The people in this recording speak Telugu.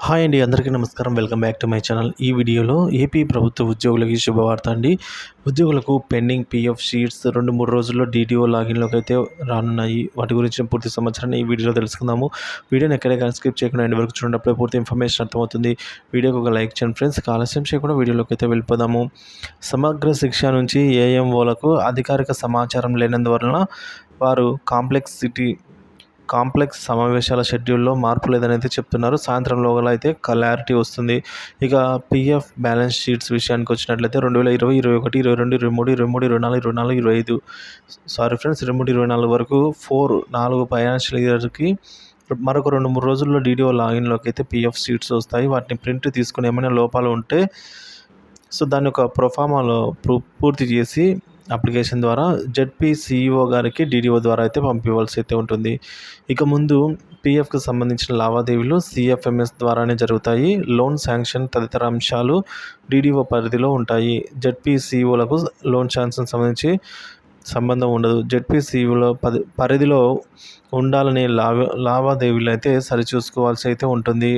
హాయ్ అండి, అందరికీ నమస్కారం. Welcome back to my channel. ఈ వీడియోలో ఏపీ ప్రభుత్వ ఉద్యోగులకి శుభవార్త అండి. ఉద్యోగులకు పెండింగ్ పీఎఫ్ షీట్స్ 2-3 రోజుల్లో డీటీఓ లాగిన్లోకి అయితే రానున్నాయి. వాటి గురించిన పూర్తి సమాచారాన్ని ఈ వీడియోలో తెలుసుకుందాము. వీడియోని ఎక్కడైనా స్కిప్ చేయకుండా ఎండ్ వరకు చూడటప్పుడే పూర్తి ఇన్ఫర్మేషన్ అర్థమవుతుంది. వీడియోకి ఒక లైక్ చేయండి ఫ్రెండ్స్. ఆలస్యం చేయకుండా వీడియోలోకి అయితే వెళ్ళిపోదాము. సమగ్ర శిక్ష నుంచి ఏఎంఓలకు అధికారిక సమాచారం లేనందువలన వారు కాంప్లెక్స్ సమావేశాల షెడ్యూల్లో మార్పు లేదనైతే చెప్తున్నారు. సాయంత్రంలోగా అయితే క్లారిటీ వస్తుంది. ఇక పీఎఫ్ బ్యాలెన్స్ షీట్స్ విషయానికి వచ్చినట్లయితే 2020, 21, 22, 23, 24, 24, 25 సారీ ఫ్రెండ్స్ 23-24 వరకు 4 ఫైనాన్షియల్ ఇయర్కి మరొక 2-3 రోజుల్లో డీడీఓ లాగిన్లోకి అయితే పీఎఫ్ షీట్స్ వస్తాయి. వాటిని ప్రింట్ తీసుకుని ఏమైనా లోపాలు ఉంటే దాన్ని ఒక ప్రొఫామాలో పూర్తి చేసి అప్లికేషన్ ద్వారా జెడ్పీ సీఈఓ గారికి డీడీఓ ద్వారా అయితే పంపించవలసి అయితే ఉంటుంది. ఇక ముందు పీఎఫ్కి సంబంధించిన లావాదేవీలు సిఎఫ్ఎంఎస్ ద్వారానే జరుగుతాయి. లోన్ శాంక్షన్ తదితర అంశాలు డీడీఓ పరిధిలో ఉంటాయి. జెడ్పీ సీఈఓలకు లోన్ శాంక్షన్ సంబంధించి సంబంధం ఉండదు. జెడ్పీ సీఈఓల పరిధిలో ఉండాలనే లావాదేవీలు అయితే సరిచూసుకోవాల్సి అయితే ఉంటుంది.